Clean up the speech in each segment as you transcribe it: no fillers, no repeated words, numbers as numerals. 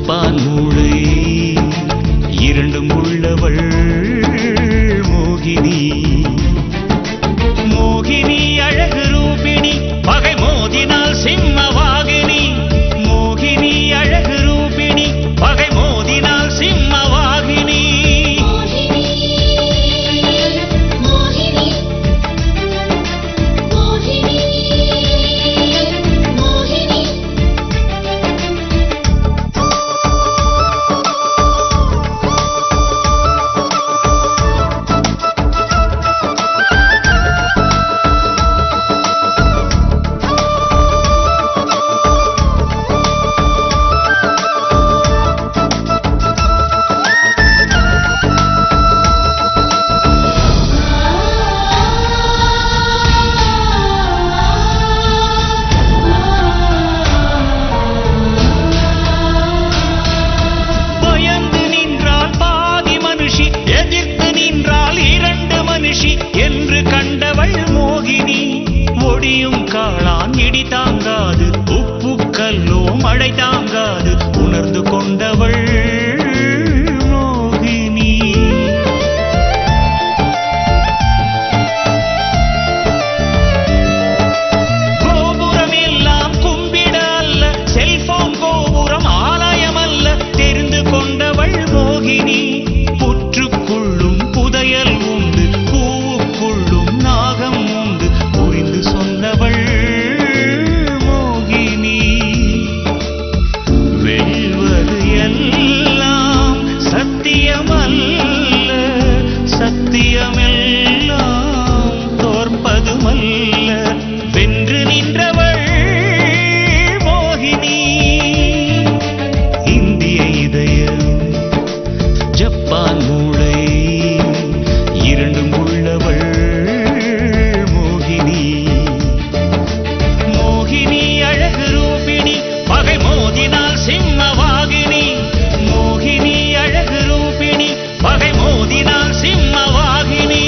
Japan மூளை இரண்டும் உள்ளவள் மோகினி. மோகினி அழகு ரூபிணி பகை மோதினால் சிம்மவாகினி. மோகினி அழகு ரூபிணி பகை மோதினால் சிம்மவாகினி. என்று கண்டவள் மோகினி. ஒடியும் காளான் இடி தாங்காது, உப்பு கல்லோ மழை தாங்காது, உணர்ந்து கொண்டவள் மோகினி. கோபுரம் எல்லாம் கும்பிட அல்ல, செல்போன் கோபுரம் ஆலயம் அல்ல, தெரிந்து கொண்டவள் மோகினி. புற்றுக்குள்ளும் புதையல் உண்டு, நாகம் உண்டு, புரிந்து சொன்னவள் மோகினி. வெல்வது எல்லாம் சத்தியமல்ல, சத்தியமெல்லாம் தோற்பதுமல்ல, வென்று நின்றவள் மோகினி. இந்திய இதயம் ஜப்பான் மூளை இரண்டும் உள்ளவள் மோகினி. மோகினி அழகு ரூபிணி பகை மோதினால் சிம்மவாகினி. மோகினி அழகு ரூபிணி பகை மோதினால் சிம்மவாகினி.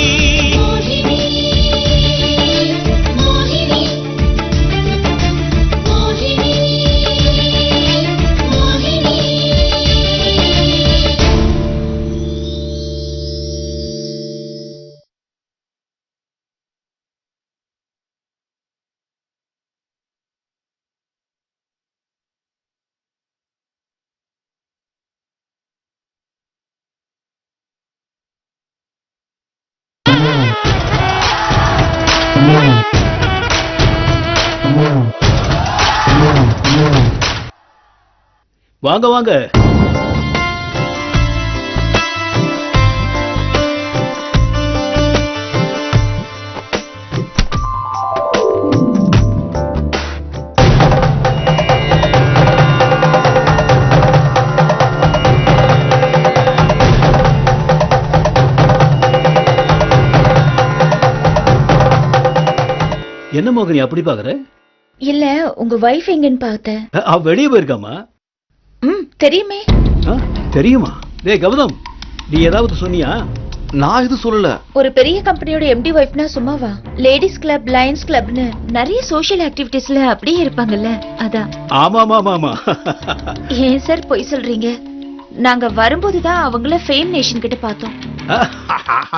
வாங்க வாங்க. என்ன மோகினி அப்படி பாக்குற? இல்ல, உங்க வைஃப் எங்கன்னு பார்த்தேன். அவ வெளியே போயிருக்காமா? தெரியுமே. தெரியுமா? டேய் கௌதம், நீ ஏதாவது சொன்னியா? நான் இது சொல்லல. ஒரு பெரிய கம்பெனியோட எம்டி வைஃப்னா சும்மாவா? லேடிஸ் கிளப், லயன்ஸ் கிளப்னு நிறைய சோஷியல் ஆக்டிவிட்டீஸ்ல அப்படியே இருப்பாங்கல்ல, அதான். ஆமா ஆமா ஆமா. ஏன் சார் பொய் சொல்றீங்க? நாங்க வரும்போதுதான் அவங்கள ஃபேம் நேஷன் கிட்ட பார்த்தோம்.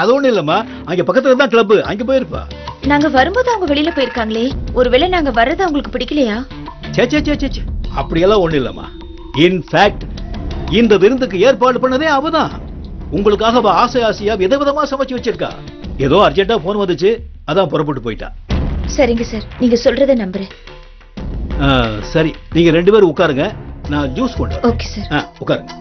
அது ஒண்ணு இல்லம்மா, அங்க பக்கத்துல தான் கிளப், அங்க போயிருப்பா. நாங்க வரும்போது அவங்க வெளியில போயிருக்காங்களே, ஒருவேளை நாங்க வர்றது அவங்களுக்கு பிடிக்கலையா? சே சே சே சே, அப்படியெல்லாம் ஒண்ணு இல்லம்மா. இன்ஃபேக்ட் இந்த விருந்துக்கு ஏற்பாடு பண்ணதே அவதான். உங்களுக்காக அவ ஆசை ஆசையா விதவிதமா சமைச்சு வச்சிருக்கா. ஏதோ அர்ஜென்ட்டா போன் வந்துச்சு, அதான் புறப்பட்டு போயிட்டா. சரிங்க சார், நீங்க சொல்றத நம்புறேன். சரி, நீங்க ரெண்டு பேரும் உட்காருங்க, நான் ஜூஸ் கொண்டு. Okay sir. உட்காருங்க.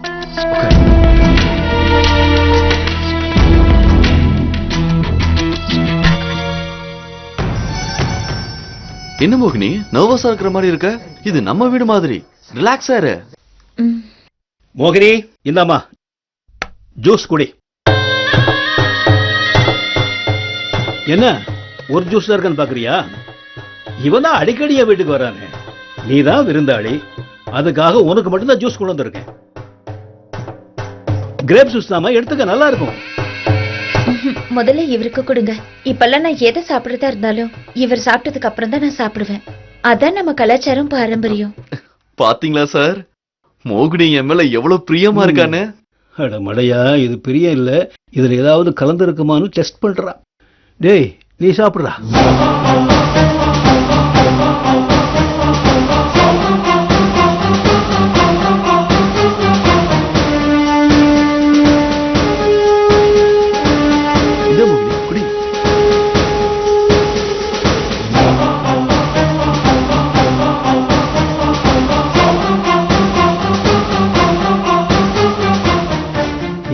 என்ன மோகினி, நர்வஸா இருக்கிற மாதிரி இருக்க? இது நம்ம வீடு மாதிரி. ரிலாக்ஸா இரு. மோகினி, இந்தாமா ஜூஸ் குடி. என்ன ஒரு ஜூஸ் தான் இருக்கான்னு பாக்குறியா? இவன் தான் அடிக்கடியா வீட்டுக்கு வரானே, நீதான் விருந்தாளி, அதுக்காக உனக்கு மட்டும்தான் ஜூஸ் கொண்டு வந்திருக்கேன். கிரேப் ஜூஸ் தாமா, எடுத்துக்க, நல்லா இருக்கும். முதல்ல இவருக்கு கொடுங்க. இப்பெல்லாம் நான் எதை சாப்பிடுறதா இருந்தாலும் இவர் சாப்பிட்டதுக்கு அப்புறம் தான் நான் சாப்பிடுவேன். அதான் நம்ம கலாச்சாரம், பாரம்பரியம். பாத்தீங்களா சார், மோகினி என் மேல எவ்வளவு பிரியமா இருக்கான்னு. அட மடையா, இது பிரியம் இல்ல, இதுல ஏதாவது கலந்துருக்குமான்னு டெஸ்ட் பண்றா. டேய், நீ சாப்பிடுறா. இந்த மோகினி குடி.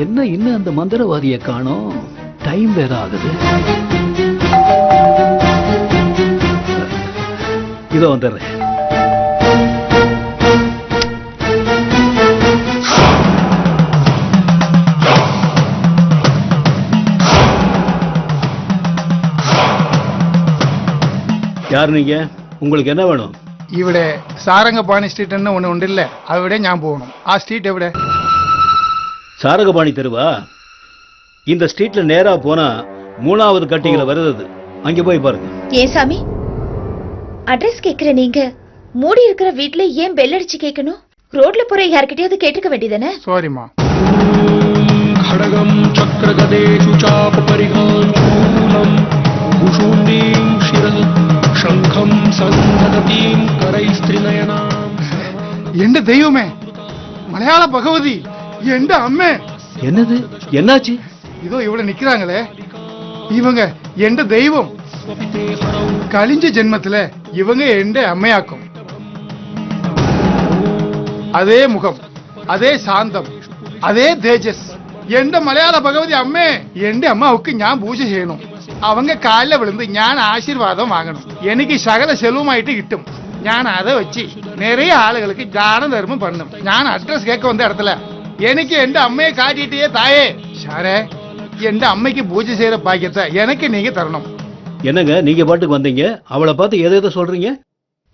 என்ன இன்னும் அந்த மந்திரவாதியை காணோம்? டைம் வேற ஆகுது. இதோ வந்துடுறேன். யார் நீங்க? உங்களுக்கு என்ன வேணும்? ഇവിടെ സാരംഗപാണി സ്ട്രീറ്റ് എന്ന് ഒന്ന് ഉണ്ടല്ലേ, അവിടെ ഞാൻ പോകണം. ആ സ്ട്രീറ്റ് എവിടെ? சாரகபாணி தெருவா? இந்த ஸ்ட்ரீட்ல நேரா போனா 3வது கட்டிங்கள வருது அது. அங்க போய் பாருங்க. ஏன் சாமி அட்ரஸ் கேக்குற நீங்க மூடி இருக்கிற வீட்ல ஏன் பெல் அடிச்சு கேட்கணும்? ரோட்ல போற யார்கிட்டயாவது கேட்டுக்க வேண்டியதானே? சாரிமா. खड्गं चक्रगदेषु चापपरिघातूलं कुशून्दीं शिरः शङ्खं सन्धदतीं करैस्त्रिनयनाम्. എന്റെ ദൈവമേ, മലയാള ഭഗവതി, എന്റെ അമ്മേ. என்னது? என்னாச்சு? இதோ ഇവിടെ நிக்கிறாங்களே, இவங்க എന്റെ ദൈവം. கழிஞ்ச ஜென்மத்துல இவங்க எந்த அம்மையாக்கும். அதே முகம், அதே சாந்தம், அதே தேஜஸ். എന്റെ മലയാള ഭഗവതി അമ്മേ, എന്റെ അമ്മാവുക്ക് ഞാൻ പൂജ ചെയ്യണം. அவங்க കാലിൽ വിழுந்து ഞാൻ ആശീർവാദം വാങ്ങണം. എനിക്ക് സകല செல்வமாயிட்டு കിട്ടും. ഞാൻ அதை வச்சு நிறைய ஆளுகளுக்கு தான தர்மம் பண்ணும். ഞാൻ அட்ரஸ் கேட்க வந்த இடத்துல எனக்கு எந்த அம்மையை காட்டிட்டே தாயே. சாரே, எந்த அம்மைக்கு பூஜை செய்யற பாக்கியத்தை எனக்கு நீங்க தரணும். என்னங்க நீங்க பாட்டுக்கு வந்தீங்க, அவளை பார்த்து எதை சொல்றீங்க?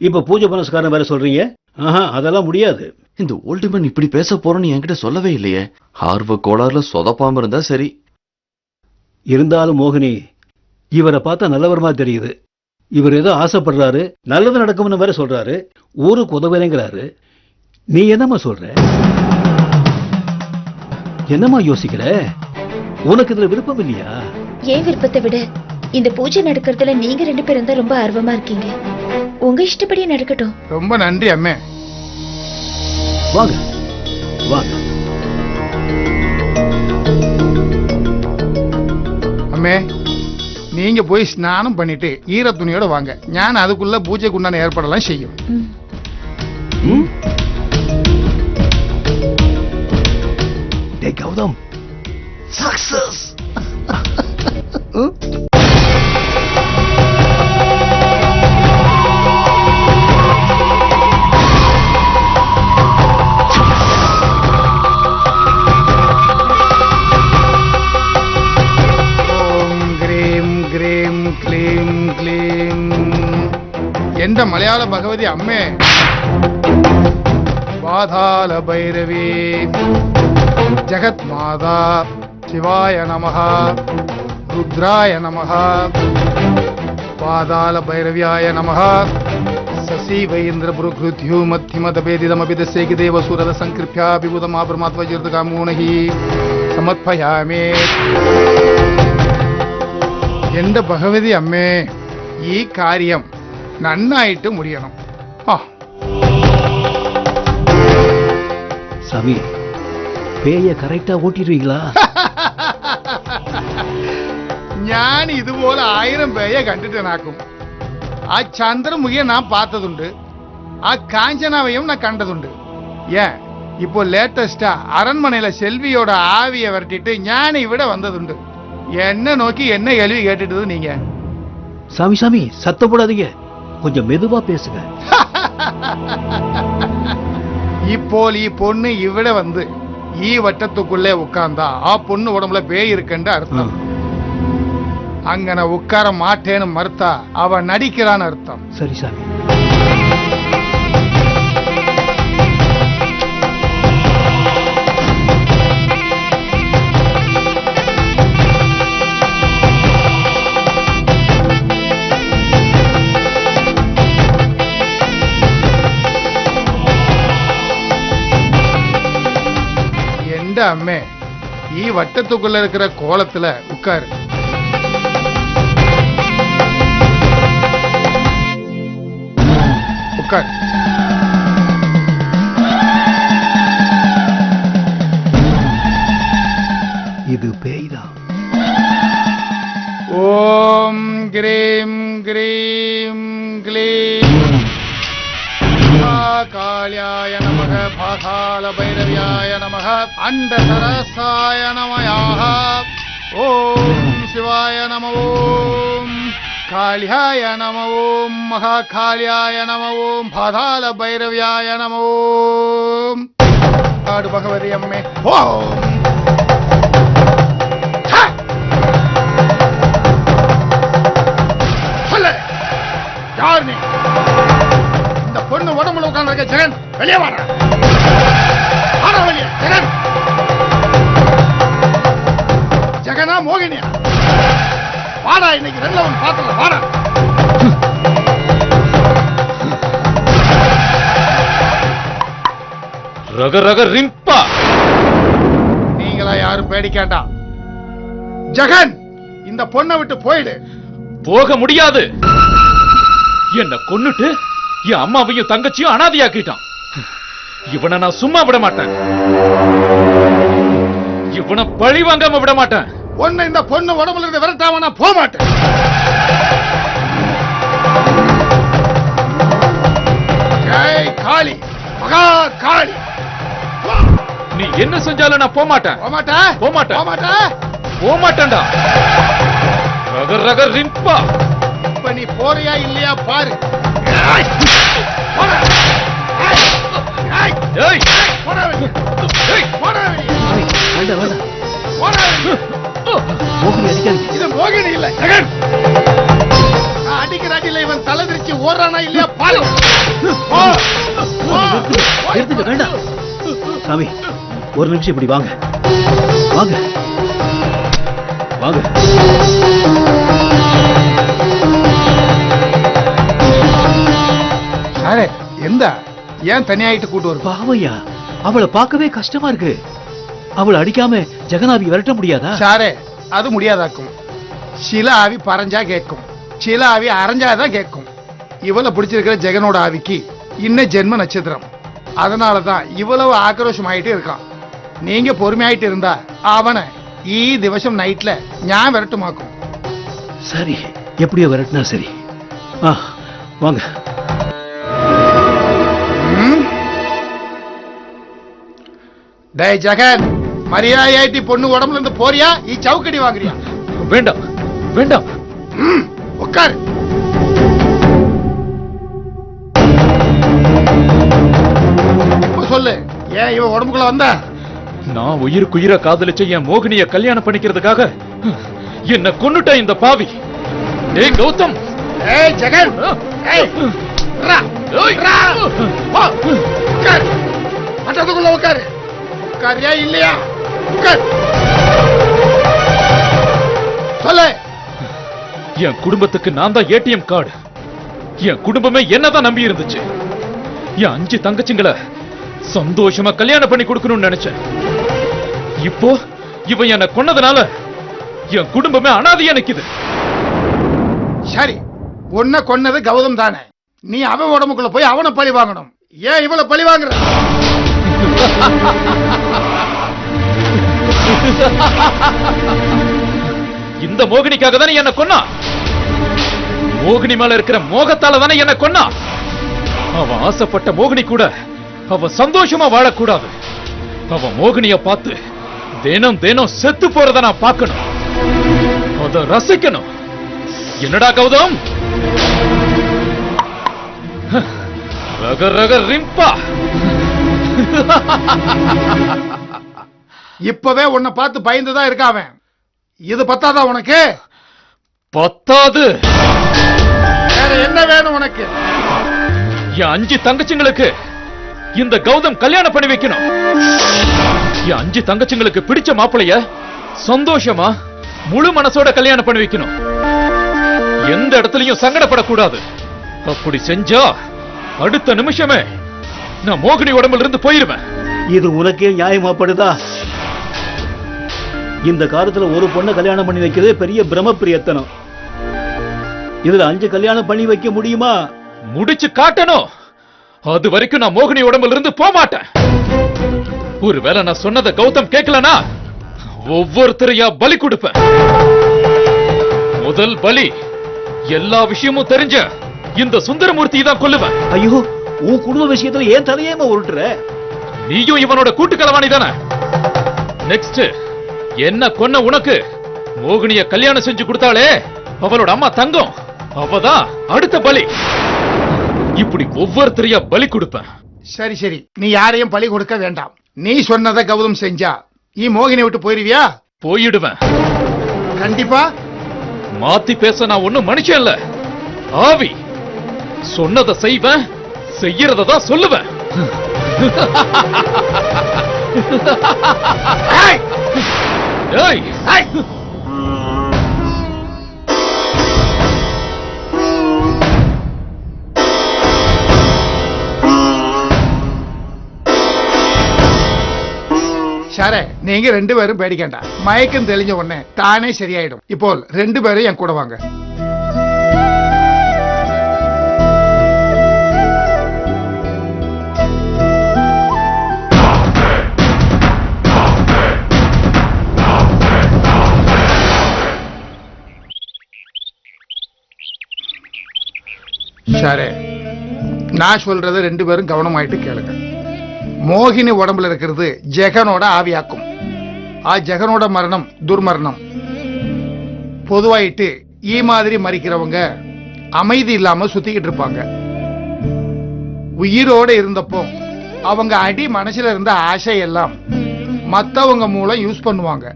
இப்ப பூஜை புனஸ்காரம் வேற சொல்றீங்க? ஆஹா, அதெல்லாம் முடியாது. இந்த ஓல்டு மேன் இப்படி பேச போறோன்னு என்கிட்ட சொல்லவே இல்லையே. ஆர்வ கோளாறுல சொதப்பாம இருந்தா சரி. இருந்தாலும் மோகினி, இவரை பார்த்தா நல்லவர் மாதிரி தெரியுது. இவர் ஏதோ ஆசைப்படுறாரு, நல்லது நடக்கும்னு வேற சொல்றாரு, ஊருக்கு உதவுறேங்கிறாரு. நீ என்னம்மா சொல்ற? என்னம்மா யோசிக்கிற? உனக்கு இதுல விருப்பம் இல்லையா? ஏன் விருப்பத்தை விட இந்த பூஜை நடக்கிறதுல நீங்க 2 பேரும் தான் ரொம்ப ஆர்வமா இருக்கீங்க. உங்க இஷ்டப்படியே நடக்கட்டும். ரொம்ப நன்றி அம்மே. வாங்க வாங்க. அம்மே, நீங்க போய் ஸ்நானம் பண்ணிட்டு ஈர துணியோட வாங்க. ஞான் அதுக்குள்ள பூஜைக்கு உண்டான ஏற்பாடெல்லாம் செய்யும். ம். டேய் கௌதம், சக்சஸ். எந்த மலையாள பகவதி அம்மே, பாதாள பைரவி, ஜகத் மாதா, சிவாய நமஹ, ருத்ராய நமஹ, பாதாள பைரவியாய நமஹ, சசீவைந்திர புருக்ருத்யு மத்தியமதபேதிதமபிதசேகி தேவசூரத சங்கிருப்யா விபுதமா பிரமாத்வஜிர்தகாமூனஹி சமர்ப்பயாமே. எந்த பகவதி அம்மே, ഈ കാര്യം നന്നായിട്ട് മുടിയണം. சாமி, பேய கரெக்டா ஓட்டிடுவீங்களா? ഞാൻ ഇതുപോലെ 1000 പേയെ കണ്ടിട്ടനാക്കും. ആ ചന്ദ്രമുഖിയെ ഞാൻ பார்த்ததுண்டு, ആ കാഞ്ചനാவையும் நான் கண்டதுண்டு. ஏன் இப்போ லேட்டஸ்டா அரண்மனையில செல்வியோட ஆவியை விரட்டிட்டு ஞான் ഇവിടെ வந்ததுண்டு. என்ன நோக்கி என்ன கேள்வி கேட்டுட்டு நீங்க? சாமி சாமி, சத்தம் போடாதீங்க, கொஞ்சம் மெதுவா பேசுங்க. ഇപ്പോൾ ഈ പൊണ്ണ് ഇവിടെ വന്ന് ഈ വട്ടത്തുക്കുള്ളേ ഉட்கார்ந்தா ആ പൊണ്ണ് ഉടമ്പുல பேய் இருக்குன்ற அர்த்தம். അങ്ങനെ உட்கார மாட்டேன்னு மறுத்தா அவ நடிக்கிறான்னு அர்த்தம். சரி சாமி. எந்த அம்மே ஈ வட்டத்துக்குள்ள இருக்கிற கோலத்துல உட்காரு. உட்காரு. இது பேய்தான். ஓம் கிரீம் கிரீம் கிளீம் காளியாய நமக பாதாள பைரவியாய நமக அண்ட சரசாய நமயாக ஓம் சிவாய நம ஓம் காளியாய நம ஓம் மகா காளியாய நம ஓம் பாதாள பைரவியாய நம ஓம் ஆடு பகவதி அம்மே ஓம். யார் நீ? இந்த பொண்ணு உடம்புல உட்கார்ந்திருக்க ஜெகன் வெளியே வாடா. வாடா வெளியே ஜெகன். ஜெகனா மோகினியா? வாடா, இன்னைக்கு ரெண்டுல ஒன்று பார்த்தல. வாடா. ரக ரக ரிம்பா. நீங்களா யாரும் பேடிக்காண்டா. ஜெகன், இந்த பொண்ணை விட்டு போயிடு. போக முடியாது. என்ன கொன்னுட்டு என் அம்மாவையும் தங்கச்சியும் அனாதையாக்கிட்டான். இவனை நான் சும்மா விட மாட்டேன். இவனை பழி வாங்காம விட மாட்டேன். ஒன்னு இந்த பொண்ணு உடம்புல இருந்து விரட்டாம நான் போக மாட்டேன். ஜெய் காளி, மகா காளி. நீ என்ன செஞ்சாலும் நான் போக மாட்டேன். போக மாட்டேன். போக மாட்டேன். போக மாட்டேன். போக மாட்டேன்டா. ரக ரக ரிம்பா. இப்ப நீ போறியா இல்லையா பாரு. ஏய், போடா. ஏய், ஏய், ஏய், போடா வெளியே. ஏய், போடா வெளியே. வேண்டாம் வேண்டாம், போடா வெளியே. மோகினி அடிக்காதீங்க. இது மோகினி இல்ல ஜெகன். நான் அடிக்கிற அடியில இவன் தலை திருச்சி ஓடுறானா இல்லையா பாரு. போ, போ. எடுத்துக்க வேண்டாம். சாமி, ஒரு நிமிஷம் இப்படி வாங்க. வாங்க வாங்க. சாரே, எந்த ஏன் தனியாயிட்டு கூட்டு வரும்? பாவையா, அவளை பார்க்கவே கஷ்டமா இருக்கு. அவளை அடிக்காம ஜெகனாவி விரட்ட முடியாதா? சாரே, அது முடியாதாக்கும். சில ஆவி பறஞ்சா கேட்கும், சில ஆவி அரைஞ்சாதான் கேட்கும். இவளை பிடிச்சிருக்கிற ஜெகனோட ஆவிக்கு இன்னும் ஜென்ம நட்சத்திரம். அதனாலதான் இவ்வளவு ஆக்ரோஷம் ஆயிட்டு இருக்கான். நீங்க பொறுமையாயிட்டு இருந்தா அவனை ஈ திவசம் நைட்ல ஞான் விரட்டுமாக்கும். சரி, எப்படியோ விரட்டினா சரி. வாங்க. டேய் ஜெகன், மரியாதையாயிட்டு பொண்ணு உடம்புல இருந்து போறியா ஈ சவுக்கடி வாங்குறியா? வேண்டாம் வேண்டாம். உட்காரு. இப்ப சொல்லு, ஏன் இவன் உடம்புக்குள்ள வந்த? நான் உயிருக்குயிர காதலிச்ச என் மோகினிய கல்யாணம் பண்ணிக்கிறதுக்காக என்ன கொன்னுட்ட இந்த பாவி. டேய் கௌதம். ஏய் ஜெகன், ஏய் ரா, ஏய். ரா. வா, உட்காரு. மட்டத்துக்குள்ள உட்காரு. உட்காரியா இல்லையா? உட்காரு. சொல்லு. என் குடும்பத்துக்கு நான் தான் ஏடிஎம் கார்டு. என் குடும்பமே என்னதான் நம்பி இருந்துச்சு. என் 5 தங்கச்சிங்களை சந்தோஷமா கல்யாணம் பண்ணி கொடுக்கணும்னு நினைச்சேன். இப்போ இவன் என்ன கொன்னதுனால என் குடும்பமே அனாதையா நிக்குது. சரி, உன்னை கொன்னது கௌதம் தானே. நீ அவன் உடம்புக்குள்ள போய் அவனை பழி வாங்கணும். ஏன் இவ்வளவு பழி வாங்குற? இந்த மோகினிக்காக தானே என்ன கொன்னா. மோகினி மேல இருக்கிற மோகத்தால தானே என்ன கொன்னா. அவன் ஆசைப்பட்ட மோகினி கூட அவ சந்தோஷமா வாழக்கூடாது. அவ மோகினிய பார்த்து தினம் தினம் செத்து போறத நான் பார்க்கணும், அத ரசிக்கணும். என்னடா கௌதம்? ரக ரக ரிம்பா. இப்பவே உன்னை பார்த்து பயந்துதான் இருக்காவன். இது பத்தாதா உனக்கு? பத்தாது. வேற என்ன வேணும் உனக்கு? என் 5 தங்கச்சிங்களுக்கு இந்த கௌதம் கல்யாணம் பண்ணி வைக்கணும். என் 5 தங்கச்சிங்களுக்கு பிடிச்ச மாப்பிளைய சந்தோஷமா முழு மனசோட கல்யாணம் பண்ணி வைக்கணும். எந்த இடத்துலயும் சங்கடப்படக்கூடாது. அப்படி செஞ்சா அடுத்த நிமிஷமே நான் மோகினி உடம்புல இருந்து போயிருவேன். இது உனக்கே நியாயமாப்படுதா? இந்த காலத்துல ஒரு பொண்ணை கல்யாணம் பண்ணி வைக்கிறதே பெரிய பிரமப்பிரியத்தனம். இதுல 5 கல்யாணம் பண்ணி வைக்க முடியுமா? முடிச்சு காட்டணும். அது வரைக்கும் நான் மோகினி உடம்புல இருந்து போக மாட்டேன். ஒருவேளை நான் சொன்னதை கௌதம் கேட்கலனா ஒவ்வொருத்தரையா பலி கொடுப்பேன். முதல் பலி எல்லா விஷயமும் தெரிஞ்ச இந்த சுந்தரமூர்த்தி தான் கொல்லுவேன். ஐயோ, உன் குடும்ப விஷயத்துல ஏன் தலையேமா உருட்டுற? நீயும் இவனோட கூட்டு கலவாணி தானே. நெக்ஸ்ட் என்ன கொன்ன உனக்கு மோகினிய கல்யாணம் செஞ்சு கொடுத்தாளே அவளோட அம்மா தங்கம், அவதான் அடுத்த பலி. இப்படி ஒவ்வொருத்தரையா பலி கொடுப்பேன். சரி சரி, நீ யாரையும் பலி கொடுக்க வேண்டாம். நீ சொன்னதை கௌதம் செஞ்சா நீ மோகினி விட்டு போயிருவியா? போயிடுவேன். கண்டிப்பா. மாத்தி பேச நான் ஒண்ணும் மனுஷன் இல்ல, ஆவி. சொன்னதை செய்வேன், செய்யறத தான் சொல்லுவேன். ஏய்! ஏய், ஏய்! சாரே, நீங்க 2 பேரும் பேடிக்கண்டா. மயக்கம் தெளிஞ்ச உடனே தானே சரியாயிடும். இப்போ 2 பேரும் என் கூட வாங்க. சாரே, நான் சொல்றத 2 பேரும் கவனமாயிட்டு கேளுங்க. மோகினி உடம்புல இருக்கிறது ஜெகனோட ஆவியாக்கும். ஜெகனோட மரணம் துர்மரணம். பொதுவாயிட்டு மாதிரி மறிக்கிறவங்க அமைதி இல்லாம சுத்திக்கிட்டு இருப்பாங்க. உயிரோட இருந்தப்போ அவங்க அடி மனசுல இருந்த ஆசை எல்லாம் மத்தவங்க மூலம் யூஸ் பண்ணுவாங்க.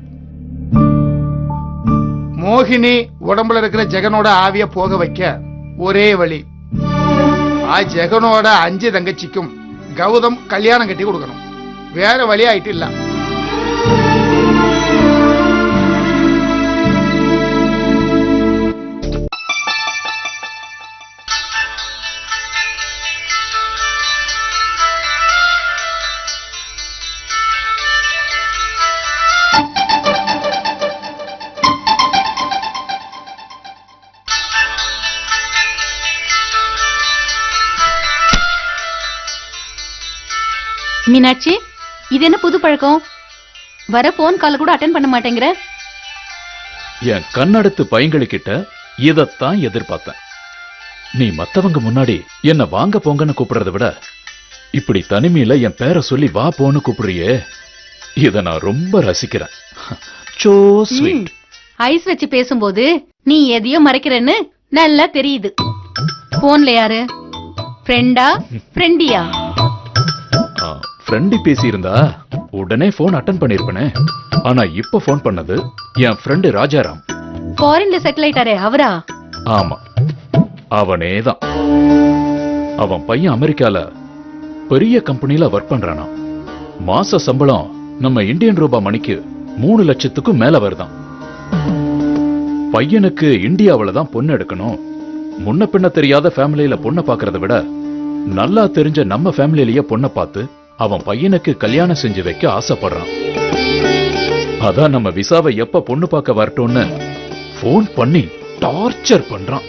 மோகினி உடம்புல இருக்கிற ஜெகனோட ஆவிய போக வைக்க ஒரே வழி, ஜெகனோட 5 தங்கச்சிக்கும் கௌதம் கல்யாணம் கட்டி கொடுக்கணும். வேற வழி ஆயிட்டு இல்ல. மீனாட்சி, இது என்ன புது பழக்கம்? வர போன் கால் கூட அட்டென்ட் பண்ண மாட்டேங்கிற. என் கண்ணடுத்து பையன்களுக்கிட்ட இதத்தான் எதிர்பார்த்தேன். நீ மத்தவங்க முன்னாடி என்ன வாங்க போங்கன்னு கூப்பிடுறத விட இப்படி தனிமையில என் பேரை சொல்லி வா போன்னு கூப்பிடுறியே, இத நான் ரொம்ப ரசிக்கிறேன். So sweet. ஐஸ் வச்சு பேசும்போது நீ எதையோ மறைக்கிறன்னு நல்லா தெரியுது. போன்ல யாரு? ஃப்ரெண்டா ஃப்ரெண்டியா? ஃப்ரெண்டி பேசி இருந்தா உடனே போன் அட்டன் பண்ணிருப்பனே. ஆனா இப்ப போன் பண்ணது என் ஃப்ரெண்டு ராஜாராம். ஃபாரின்ல செட்டில் ஆயிட்டாரே அவரா? ஆமா, அவனேதான். அவன் பையன் அமெரிக்கால பெரிய கம்பெனில ஒர்க் பண்றானா. மாச சம்பளம் நம்ம இந்தியன் ரூபா மணிக்கு 3 லட்சத்துக்கும் மேல வருதான். பையனுக்கு இந்தியாவில தான் பொண்ணு எடுக்கணும். முன்ன பின்ன தெரியாத ஃபேமிலியில பொண்ணை பாக்குறத விட நல்லா தெரிஞ்ச நம்ம ஃபேமிலியிலேயே பொண்ணை பார்த்து அவன் பையனுக்கு கல்யாணம் செஞ்சு வைக்க ஆசைப்படுறான். அதான் நம்ம விசாவை எப்ப பொண்ணு பார்க்க வரட்டும்னு போன் பண்ணி டார்ச்சர் பண்றான்.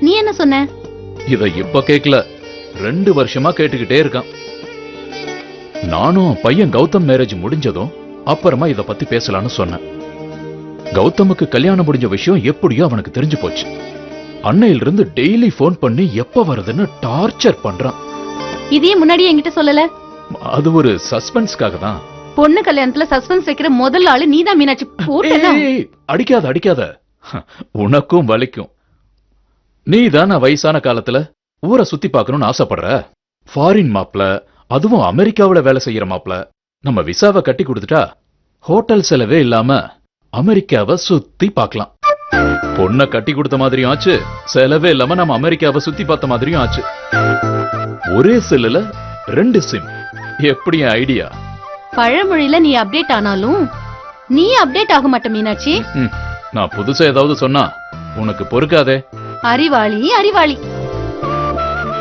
நீ என்ன சொன்ன? இத இப்ப கேட்கல, 2 வருஷமா கேட்டுக்கிட்டே இருக்கான். நானும் பையன் கௌதம் மேரேஜ் முடிஞ்சதும் அப்புறமா இத பத்தி பேசலான்னு சொன்னேன். கௌதமுக்கு கல்யாணம் முடிஞ்ச விஷயம் எப்படியோ அவனுக்கு தெரிஞ்சு போச்சு. அன்னையில இருந்து டெய்லி போன் பண்ணி எப்ப வருதுன்னு டார்ச்சர் பண்றான். இதே முன்னாடி என்கிட்ட சொல்லல? அது ஒரு சஸ்பென்ஸ்க்காக தான். பொண்ணு கல்யாணத்துல சஸ்பென்ஸ் வைக்கிற முதல் ஆளு நீதான் மீனாட்சி. அடிக்காத அடிக்காத, உனக்கும் வலிக்கும். நீ தான வயசான காலத்துல ஊரை சுத்தி பார்க்கணும்னு ஆசைப்படுற. ஃபாரின் மாப்ள, அதுவும் அமெரிக்காவில வேலை செய்யற மாப்ள. நம்ம விசாவை கட்டி கொடுத்துட்டா ஹோட்டல் செலவே இல்லாம அமெரிக்காவை சுத்தி பார்க்கலாம். பொண்ணை கட்டி கொடுத்த மாதிரியும் ஆச்சு, செலவே இல்லாம நம்ம அமெரிக்காவை சுத்தி பார்த்த மாதிரியும் ஆச்சு. ஒரே செல்லுல 2 சிம். எப்படி ஐடியா? பழமொழியில நீ அப்டேட் ஆனாலும் நீ அப்டேட் ஆக மாட்ட மீனாட்சி. நான் புதுசா ஏதாவது சொன்னா உனக்கு பொறுக்காதே. அறிவாளி அறிவாளி.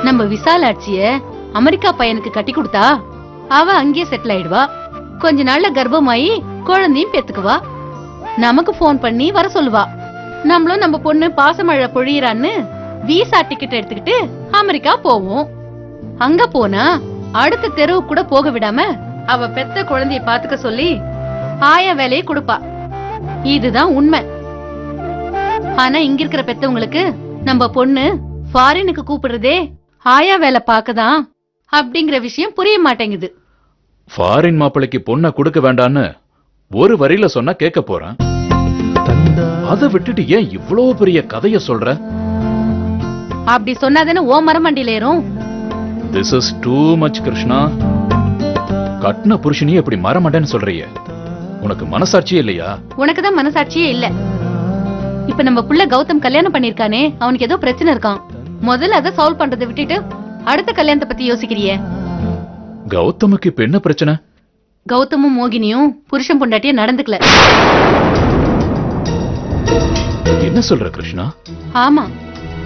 நம்ம விசாலாட்சிய அமெரிக்கா பையனுக்கு கட்டி கொடுத்தா அவ அங்கேயே செட்டில் ஆயிடுவா. கொஞ்ச நாள்ல கர்ப்பமாயி குழந்தையும் பெத்துக்குவா. நமக்கு போன் பண்ணி வர சொல்லுவா. நம்மளும் நம்ம பொண்ணு பாசமழை பொழியறான்னு விசா டிக்கெட் எடுத்துக்கிட்டு அமெரிக்கா போவோம். அங்க போனா அடுத்த தெருவு கூட போக விடாம அவ பெத்த குழந்தைய பாத்துக்க சொல்லி ஆயா வேலையை கொடுப்பா. இதுதான் உண்மை. ஆனா இங்க இருக்கிற பெத்தவங்களுக்கு நம்ம பொண்ணு ஃபாரினுக்கு கூப்பிடுறதே ஆயா வேலை பாக்கதான் அப்படிங்கிற விஷயம் புரிய மாட்டேங்குது. ஃபாரின் மாப்பிளைக்கு பொண்ணை கொடுக்க வேண்டான்னு ஒரு வரியில சொன்னா கேட்க போறேன். அதை விட்டுட்டு ஏன் இவ்வளோ பெரிய கதைய சொல்ற? அப்படி சொன்னாதானே ஓ மரமண்டியில ஏறும். This is too much Krishna. கட்டின புருஷனையே இப்படி மரமண்டன்னு சொல்றியே, உனக்கு மனசாட்சியே இல்லையா? உனக்குதான் மனசாட்சியே இல்ல. இப்ப நம்ம புள்ள கௌதம் கல்யாணம் பண்ணிருக்கானே, அவனுக்கு ஏதோ பிரச்சனை இருக்கான். முதல்ல அதை சால்வ் பண்றதை விட்டுட்டு அடுத்த கல்யாணத்தை பத்தி யோசிக்கிறியே. கௌதமுக்கு இப்ப என்ன பிரச்சனை? கௌதமும் மோகினியும் புருஷன் பொண்டாட்டிய நடந்துக்கல. என்ன சொல்ற கிருஷ்ணா? ஆமா,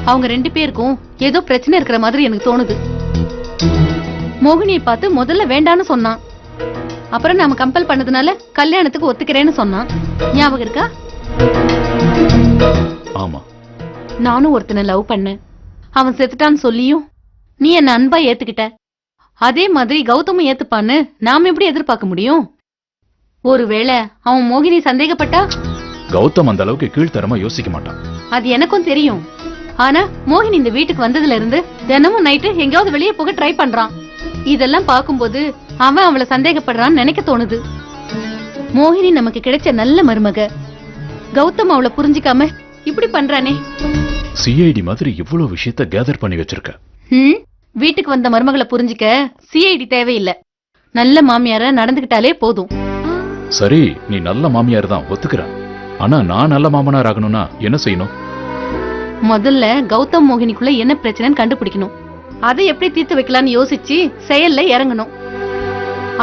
அவங்க 2 பேருக்கும் ஏதோ பிரச்சனை இருக்கிற மாதிரி எனக்கு தோணுது. மோகினியை பார்த்து முதல்ல வேண்டான்னு சொன்னான். அப்புறம் நாம கம்பல் பண்ணதுனால கல்யாணத்துக்கு ஒத்துக்கிறேன்னு சொன்னான். ஞாபகம் இருக்கா? ஆமா. நானும் ஒருத்தனை லவ் பண்ணேன். அவன் செத்துட்டான்னு சொல்லியும் நீ என்ன அன்பா ஏத்துக்கிட்ட. அதே மாதிரி கௌதமும் ஏத்துப்பான்னு நாம எப்படி எதிர்பார்க்க முடியும்? ஒருவேளை அவன் மோகினி சந்தேகப்பட்டா? கௌதம் அந்த அளவுக்கு கீழ்த்தரமா யோசிக்க மாட்டான். அது எனக்கும் தெரியும். ஆனா மோகினி இந்த வீட்டுக்கு வந்ததுல இருந்து தினமும் நைட்டு எங்கேயாவது வெளியே போக ட்ரை பண்றான். இதெல்லாம் பாக்கும்போது அவன் அவளை சந்தேகப்படுறான்னு நினைக்க தோணுது. மோகினி நமக்கு கிடைச்ச நல்ல மருமக. கௌதம் அவளை புரிஞ்சுக்காம இப்படி பண்றானே. சிஐடி மாதிரி இவ்வளவு விஷயத்த கேதர் பண்ணி வச்சிருக்க. வீட்டுக்கு வந்த மருமகளை புரிஞ்சுக்க சிஐடி தேவையில்லை. நல்ல மாமியார நடந்துகிட்டாலே போதும். சரி, நீ நல்ல மாமியார் தான் ஒத்துக்கிற. ஆனா நான் நல்ல மாமனார் ஆகணும்னா என்ன செய்யணும்? முதல்ல கௌதம் மோகினிக்குள்ள என்ன பிரச்சனைன்னு கண்டுபிடிக்கணும். அதை எப்படி தீர்த்து வைக்கலாம்னு யோசிச்சு செயல்ல இறங்கணும்.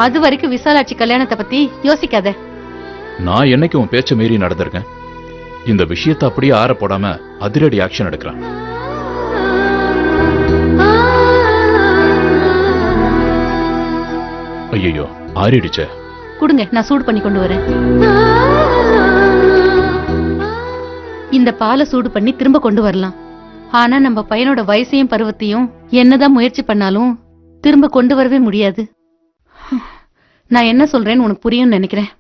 அது வரைக்கும் விசாலாட்சி கல்யாணத்தை பத்தி யோசிக்காத. நான் என்னைக்கு உன் பேச்ச மீறி நடந்திருக்கேன்? இந்த விஷயத்தை அப்படியே ஆற போடாம அதிரடி ஆக்ஷன் எடுக்கிறேன். ஐயோ, ஆறிடுச்சே. கொடுங்க, நான் சூடு பண்ணி கொண்டு வரேன். இந்த பாலை சூடு பண்ணி திரும்ப கொண்டு வரலாம். ஆனா நம்ம பையனோட வயசையும் பருவத்தையும் என்னதான் முயற்சி பண்ணாலும் திரும்ப கொண்டு வரவே முடியாது. நான் என்ன சொல்றேன்னு உனக்கு புரியும்னு நினைக்கிறேன்.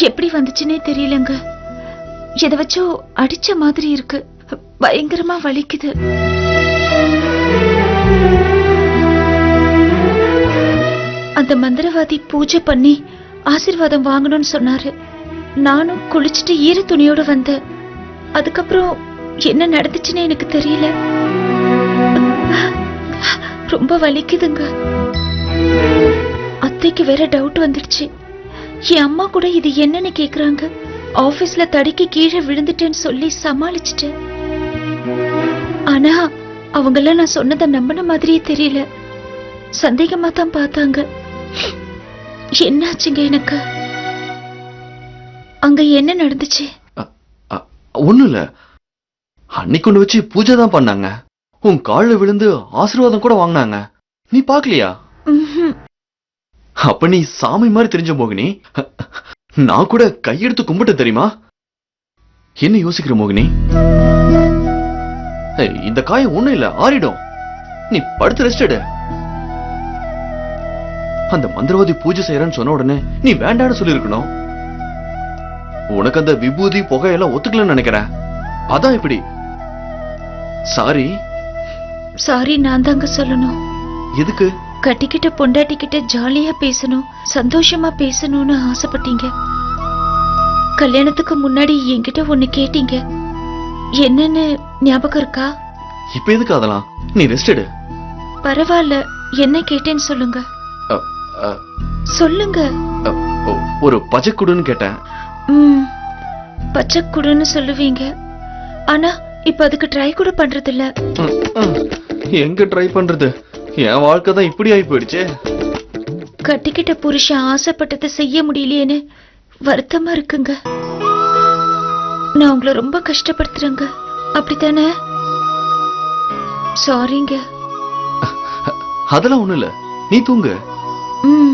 எப்படி வந்துச்சுன்னே தெரியலங்க. எதை வச்சோ அடிச்ச மாதிரி இருக்கு. பயங்கரமா வலிக்குது. அந்த மந்திரவாதி பூஜை பண்ணி ஆசீர்வாதம் வாங்கணும்னு சொன்னாரு. நானும் குளிச்சுட்டு ஈர துணியோட வந்தேன். அதுக்கப்புறம் என்ன நடந்துச்சுன்னு எனக்கு தெரியல. ரொம்ப வலிக்குதுங்க. அத்தைக்கு வேற டவுட் வந்துடுச்சு. என் அம்மா கூட இது என்னன்னு கேக்குறாங்க. ஆபீஸ்ல தடுக்கி கீழே விழுந்துட்டேன்னு சொல்லி சமாளிச்சுட்டேன். ஆனா அவங்கள நான் சொன்னதை நம்பின மாதிரியே தெரியல. சந்தேகமா தான் பார்த்தாங்க. என்னாச்சுங்க எனக்கு? அங்க என்ன நடந்துச்சு? ஒண்ணும் இல்ல. அன்னைக்கு கொண்டு வச்சு பூஜை தான் பண்ணாங்க. உன் காலில் விழுந்து ஆசீர்வாதம் கூட வாங்கினாங்க. நீ பாக்கலையா? அப்ப நீ சாமி மாதிரி தெரிஞ்ச மோகினி. நான் கூட கையெடுத்து கும்பிட்டு தெரியுமா? என்ன யோசிக்கிற மோகினி? இந்த காயம் ஒண்ணும் இல்ல, ஆறிடும். நீ படுத்து ரெஸ்ட் எடு. அந்த மந்திரவாதி பூஜை செய்யறன்னு சொன்ன உடனே நீ வேண்டான்னு சொல்லிருக்கணும். உனக்கு அந்த விபூதி புகையெல்லாம் ஒத்துக்கலன்னு நினைக்கிறேன். அதான் இப்படி. சாரி. சாரி நான் தாங்க சொல்லணும். எதுக்கு? கட்டிக்கிட்ட பொண்டாட்டிக்கிட்ட ஜாலியா பேசணும், சந்தோஷமா பேசணும்னு ஆசைப்பட்டீங்க. கல்யாணத்துக்கு முன்னாடி என்கிட்ட ஒண்ணு கேட்டீங்க. என்னன்னு ஞாபகம் இருக்கா? இப்ப எதுக்கு அதெல்லாம்? நீ ரெஸ்ட் எடு. பரவாயில்ல, என்ன கேட்டேன்னு சொல்லுங்க. சொல்லுங்க. ஒரு பச்சைக்குடுன்னு கேட்டேன். பச்சைக்குடுன்னு சொல்லுவீங்க. ஆனா இப்ப அதுக்கு ட்ரை கூட பண்றது இல்ல. எங்க ட்ரை பண்றது? என் வாழ்க்கை தான் இப்படி ஆகி போயிடுச்சே. கட்டிக்கிட்ட புருஷன் ஆசைப்பட்டதை செய்ய முடியலையேன்னு வருத்தமா இருக்குங்க. நான் உங்களை ரொம்ப கஷ்டப்படுத்துறேங்க, அப்படித்தானே? சாரிங்க. அதெல்லாம் ஒண்ணு இல்ல, நீ தூங்கு. ம்.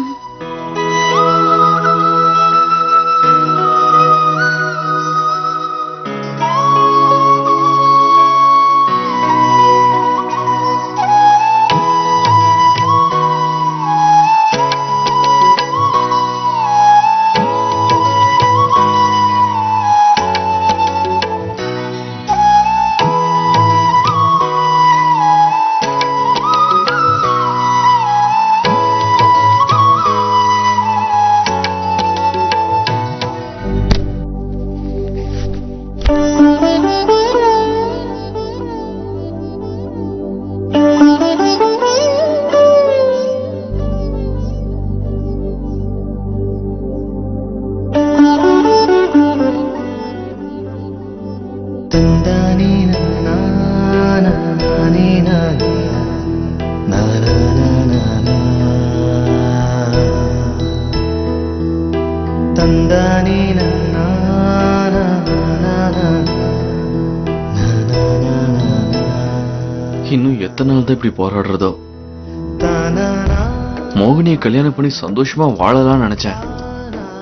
இன்னும் எத்தனை நாள் தான் இப்படி போராடுறதோ? மோகினியை கல்யாணம் பண்ணி சந்தோஷமா வாழலாம்னு நினைச்சேன்.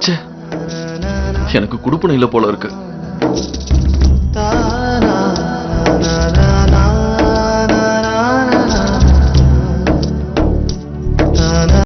ச்சே, எனக்கு குடுப்பனை இல்ல போல இருக்கு.